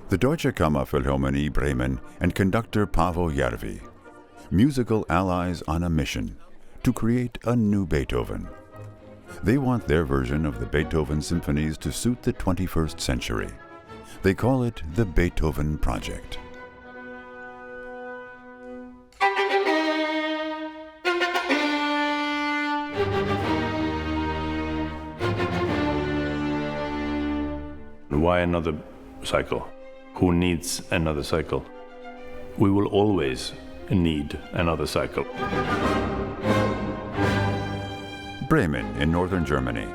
The Deutsche Kammerphilharmonie Bremen and conductor Paavo Järvi, musical allies on a mission to create a new Beethoven. They want their version of the Beethoven symphonies to suit the 21st century. They call it the Beethoven Project. Why another cycle? Who needs another cycle? We will always need another cycle. Bremen in northern Germany.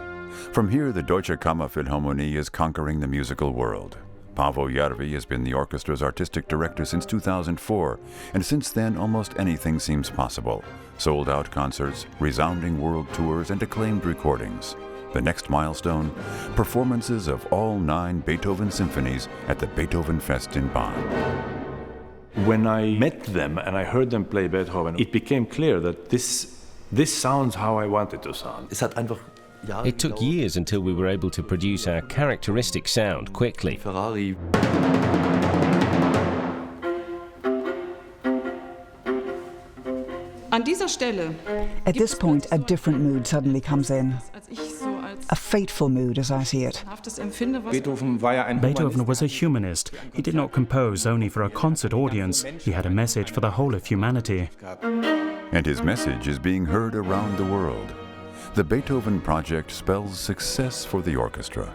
From here, the Deutsche Kammerphilharmonie is conquering the musical world. Paavo Järvi has been the orchestra's artistic director since 2004, and since then almost anything seems possible. Sold-out concerts, resounding world tours, and acclaimed recordings. The next milestone, performances of all 9 Beethoven symphonies at the Beethovenfest in Bonn. When I met them and I heard them play Beethoven, it became clear that this sounds how I want it to sound. It took years until we were able to produce our characteristic sound quickly. At this point, a different mood suddenly comes in. A fateful mood, as I see it. Beethoven was a humanist. He did not compose only for a concert audience. He had a message for the whole of humanity. And his message is being heard around the world. The Beethoven Project spells success for the orchestra.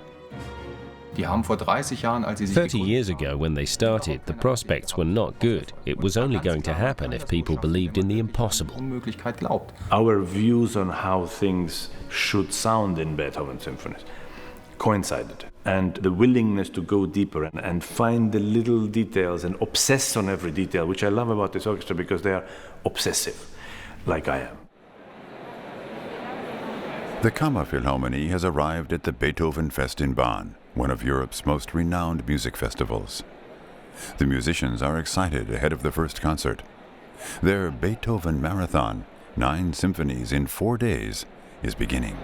30 years ago, when they started, the prospects were not good. It was only going to happen if people believed in the impossible. Our views on how things should sound in Beethoven symphonies coincided. And the willingness to go deeper and find the little details and obsess on every detail, which I love about this orchestra because they are obsessive, like I am. The Kammerphilharmonie has arrived at the Beethovenfest in Bonn, one of Europe's most renowned music festivals. The musicians are excited ahead of the first concert. Their Beethoven Marathon, 9 symphonies in 4 days, is beginning.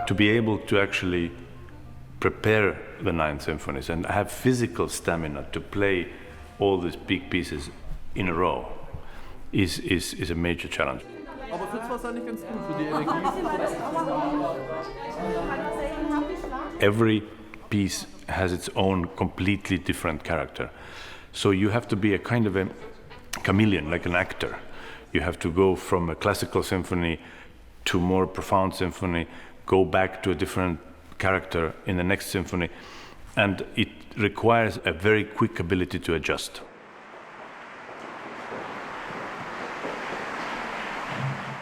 To be able to actually prepare the 9 symphonies and have physical stamina to play all these big pieces in a row is a major challenge. Every piece has its own completely different character. So you have to be a kind of a chameleon, like an actor. You have to go from a classical symphony to more profound symphony, go back to a different character in the next symphony, and it requires a very quick ability to adjust.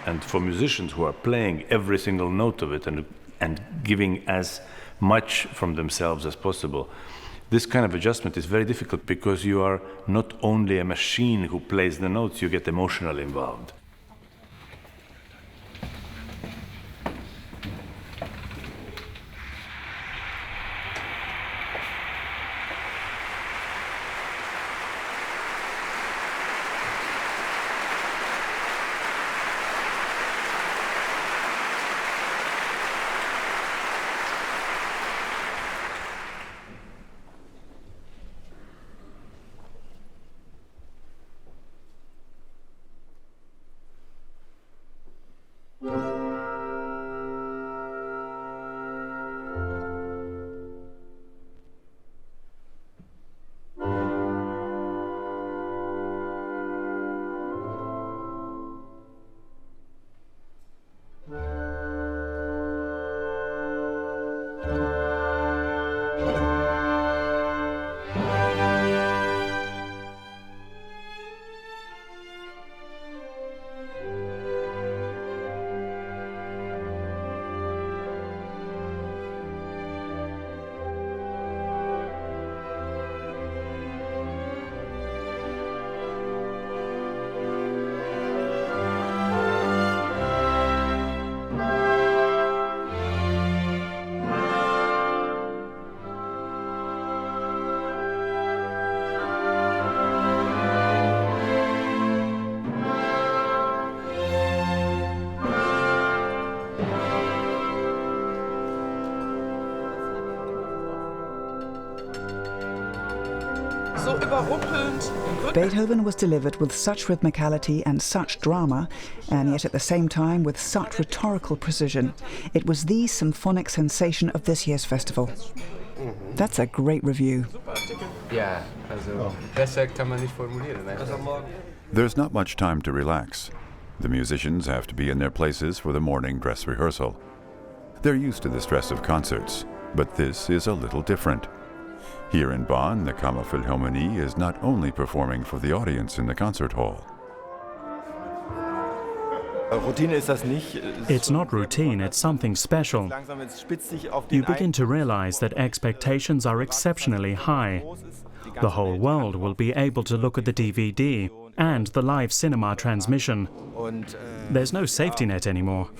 And for musicians who are playing every single note of it and giving as much from themselves as possible, this kind of adjustment is very difficult because you are not only a machine who plays the notes, you get emotionally involved. Beethoven was delivered with such rhythmicality and such drama, and yet at the same time with such rhetorical precision. It was the symphonic sensation of this year's festival. That's a great review. Ja, also besser kann man nicht formulieren. There's not much time to relax. The musicians have to be in their places for the morning dress rehearsal. They're used to the stress of concerts, but this is a little different. Here in Bonn, the Kammerphilharmonie is not only performing for the audience in the concert hall. It's not routine, it's something special. You begin to realize that expectations are exceptionally high. The whole world will be able to look at the DVD and the live cinema transmission. There's no safety net anymore.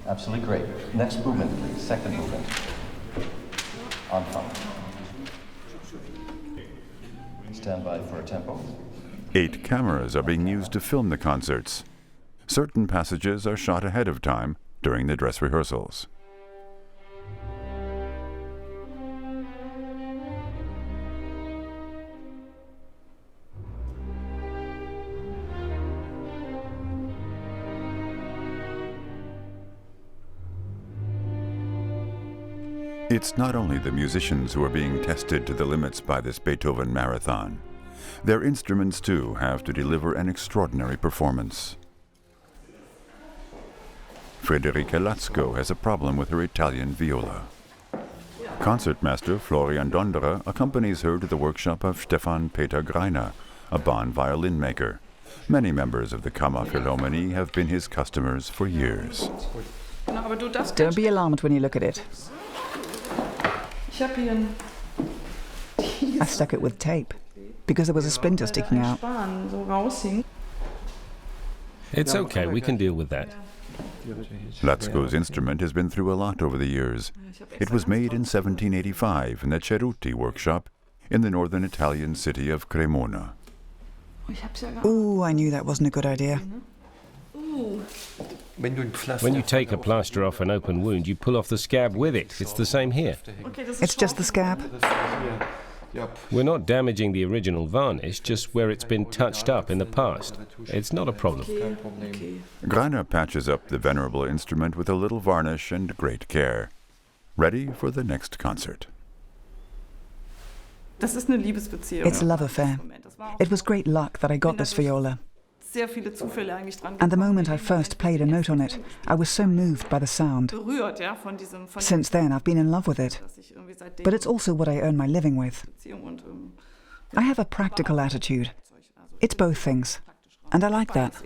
Absolutely great. Next movement, please. Second movement. Anfang. Stand by for a tempo. 8 cameras are being used to film the concerts. Certain passages are shot ahead of time during the dress rehearsals. It's not only the musicians who are being tested to the limits by this Beethoven marathon. Their instruments, too, have to deliver an extraordinary performance. Federica Latzko has a problem with her Italian viola. Concertmaster Florian Donderer accompanies her to the workshop of Stefan Peter Greiner, a Bonn violin maker. Many members of the Kammerphilharmonie have been his customers for years. Don't be alarmed when you look at it. I stuck it with tape because there was a splinter sticking out. It's okay, we can deal with that. Latzko's instrument has been through a lot over the years. It was made in 1785 in the Ceruti workshop in the northern Italian city of Cremona. Ooh, I knew that wasn't a good idea. When you take a plaster off an open wound, you pull off the scab with it. It's the same here. It's just the scab. We're not damaging the original varnish, just where it's been touched up in the past. It's not a problem. Greiner patches up the venerable instrument with a little varnish and great care. Ready for the next concert. It's a love affair. It was great luck that I got this viola. And the moment I first played a note on it, I was so moved by the sound. Since then, I've been in love with it. But it's also what I earn my living with. I have a practical attitude. It's both things. And I like that.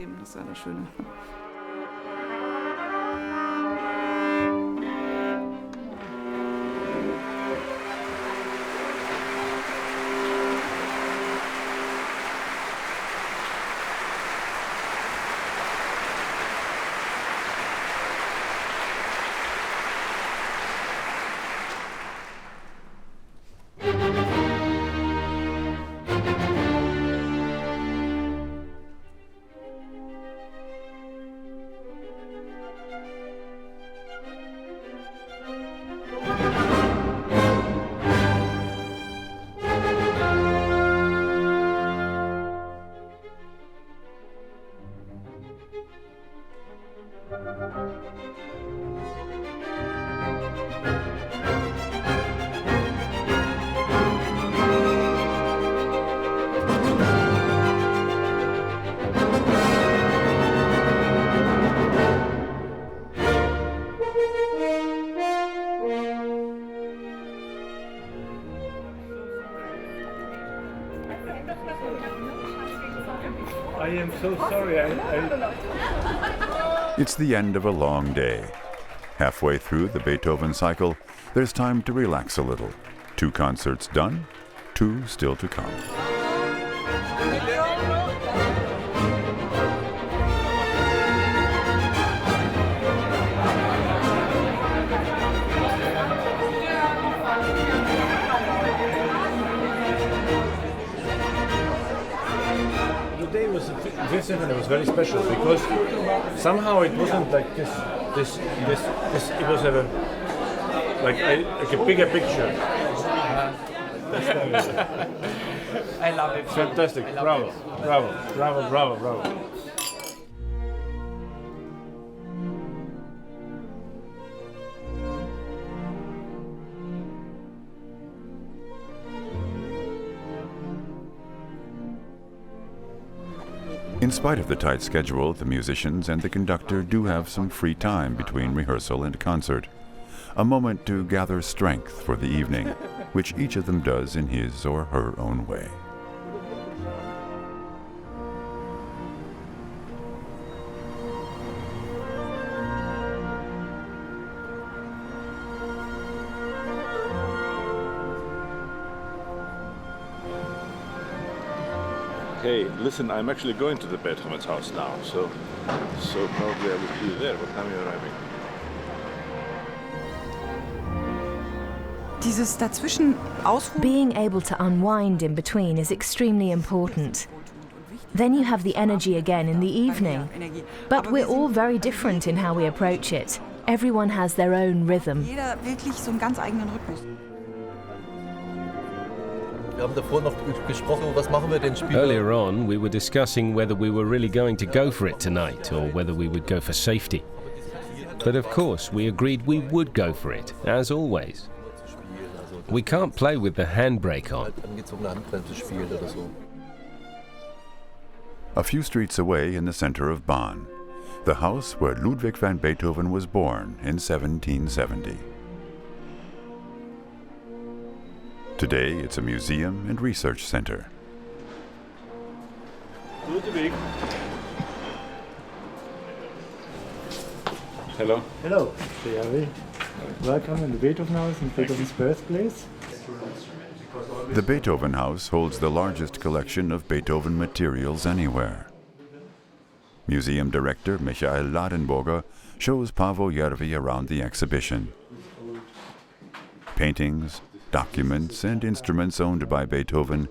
I am so sorry. It's the end of a long day. Halfway through the Beethoven cycle, there's time to relax a little. 2 concerts done, 2 still to come. This symphony was very special because somehow it wasn't like this. It was like a bigger picture. I love it. Fantastic. Bravo. Bravo. Bravo. Bravo. Bravo. In spite of the tight schedule, the musicians and the conductor do have some free time between rehearsal and concert. A moment to gather strength for the evening, which each of them does in his or her own way. Hey, listen, I'm actually going to the Beethoven's house now, so probably I will see you there. What time are you arriving? Being able to unwind in between is extremely important. Then you have the energy again in the evening. But we're all very different in how we approach it. Everyone has their own rhythm. Earlier on, we were discussing whether we were really going to go for it tonight or whether we would go for safety. But of course, we agreed we would go for it, as always. We can't play with the handbrake on. A few streets away in the center of Bonn, the house where Ludwig van Beethoven was born in 1770. Today, it's a museum and research center. Ludwig. Hello. Hello, Mr. Järvi. Welcome in the Beethoven House in Beethoven's birthplace. The Beethoven House holds the largest collection of Beethoven materials anywhere. Museum director Michael Ladenburger shows Paavo Järvi around the exhibition. Paintings, documents, and instruments owned by Beethoven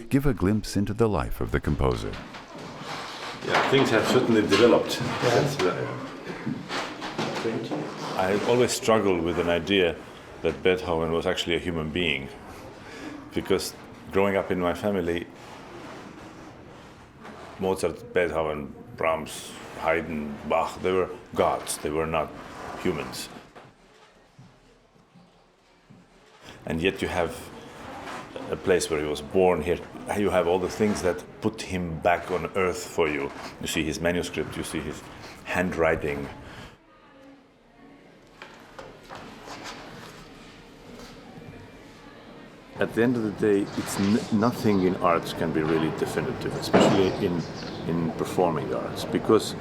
give a glimpse into the life of the composer. Yeah, things have certainly developed. I always struggled with an idea that Beethoven was actually a human being, because growing up in my family, Mozart, Beethoven, Brahms, Haydn, Bach, they were gods, they were not humans. And yet you have a place where he was born. Here you have all the things that put him back on earth for you. You see his manuscript, you see his handwriting. At the end of the day, it's nothing in arts can be really definitive, especially in performing arts, because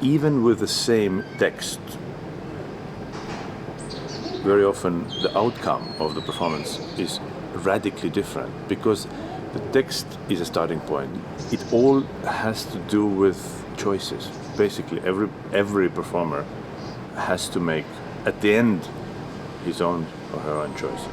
even with the same text, very often the outcome of the performance is radically different, because the text is a starting point. It all has to do with choices. Basically, every performer has to make, at the end, his own or her own choices.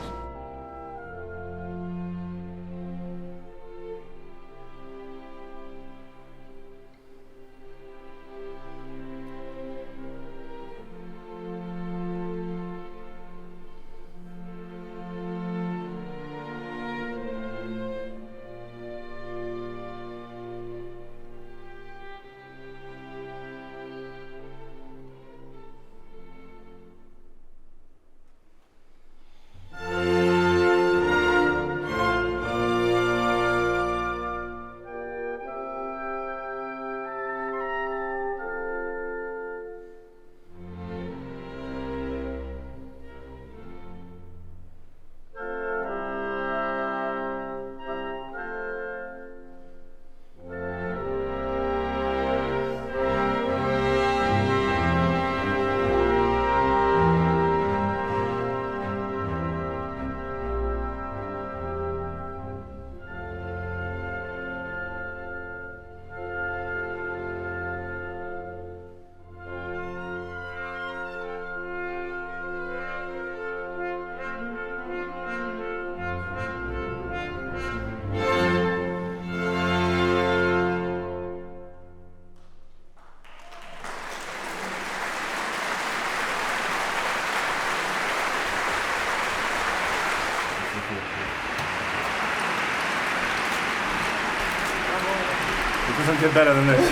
doesn't get better than this.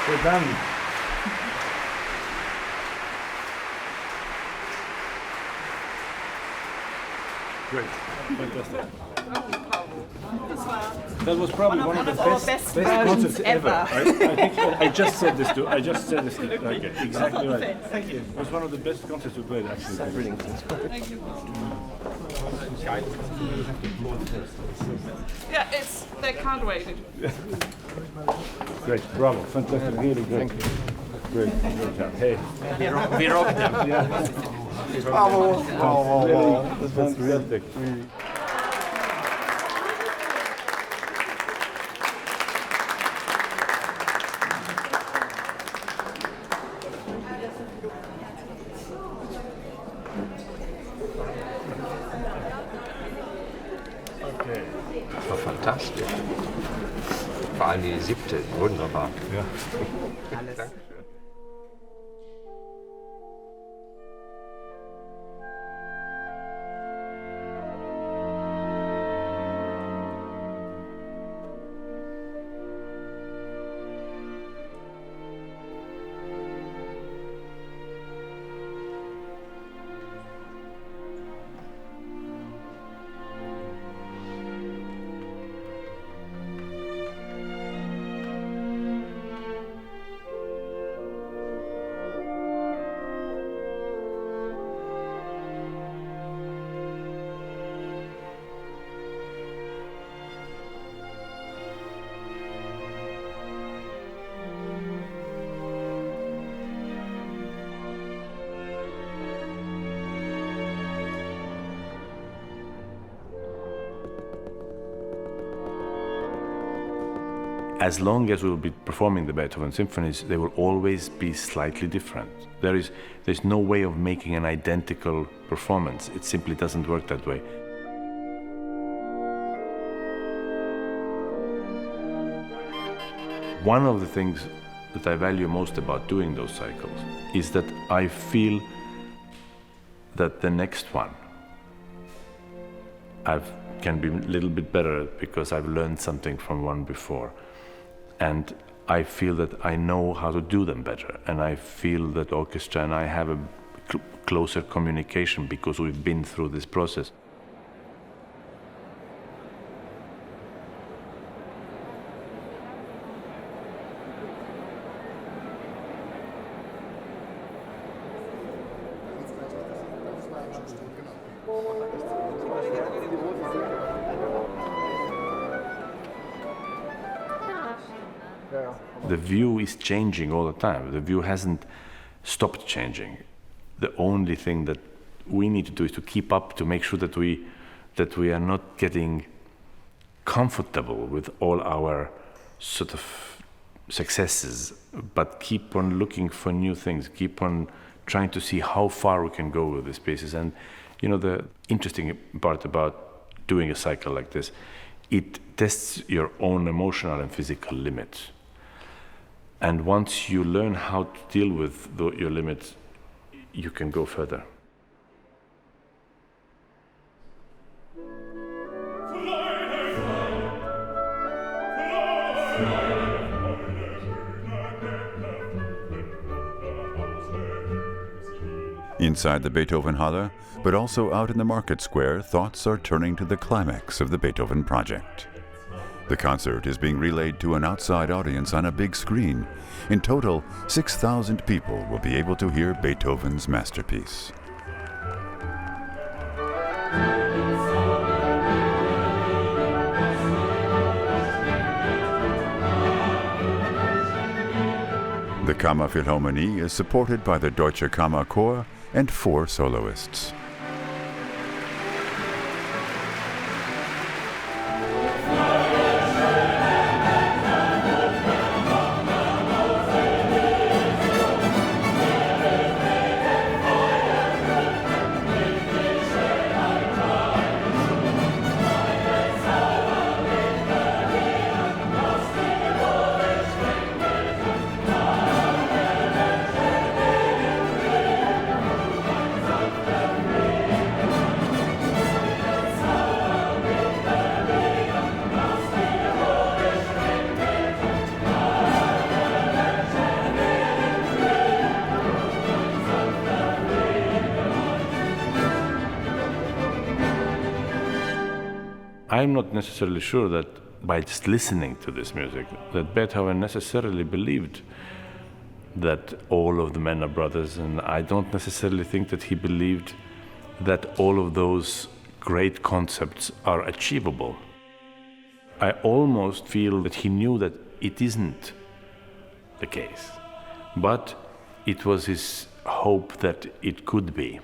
We're done. Great. Fantastic. That was probably one of the best concerts ever. I think I just said this to. Okay, exactly right. Thank you. It was one of the best concerts we played, actually. Brilliant. Thank you. Yeah, they can't wait. Great, bravo, fantastic, really great. Thank you. Great job. Hey. We rocked them. Yeah. Bravo. That's fantastic. Das war fantastisch. Vor allem die 7. Wunderbar. Ja. Alles. As long as we'll be performing the Beethoven symphonies, they will always be slightly different. There's no way of making an identical performance. It simply doesn't work that way. One of the things that I value most about doing those cycles is that I feel that the next one can be a little bit better because I've learned something from one before. And I feel that I know how to do them better. And I feel that orchestra and I have a closer communication because we've been through this process. The view is changing all the time. The view hasn't stopped changing. The only thing that we need to do is to keep up, to make sure that we are not getting comfortable with all our sort of successes, but keep on looking for new things, keep on trying to see how far we can go with these pieces. And you know, the interesting part about doing a cycle like this, it tests your own emotional and physical limits. And once you learn how to deal with your limits, you can go further. Inside the Beethoven Halle, but also out in the market square, thoughts are turning to the climax of the Beethoven Project. The concert is being relayed to an outside audience on a big screen. In total, 6,000 people will be able to hear Beethoven's masterpiece. The Kammerphilharmonie is supported by the Deutsche Kammerchor and 4 soloists. I'm not necessarily sure that by just listening to this music, that Beethoven necessarily believed that all of the men are brothers, and I don't necessarily think that he believed that all of those great concepts are achievable. I almost feel that he knew that it isn't the case, but it was his hope that it could be.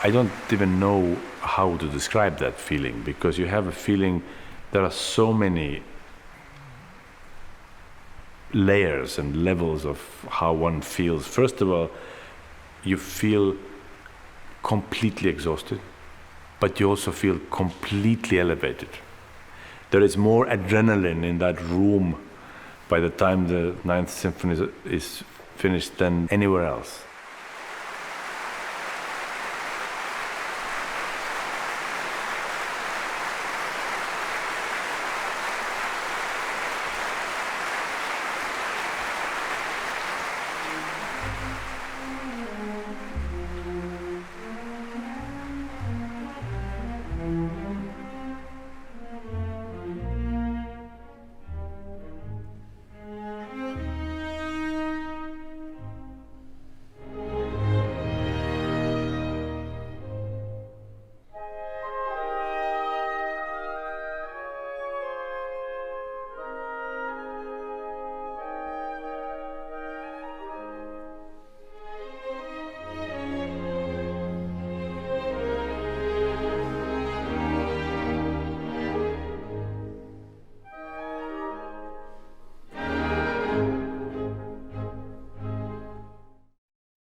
I don't even know how to describe that feeling, because you have a feeling, there are so many layers and levels of how one feels. First of all, you feel completely exhausted, but you also feel completely elevated. There is more adrenaline in that room by the time the Ninth Symphony is finished than anywhere else.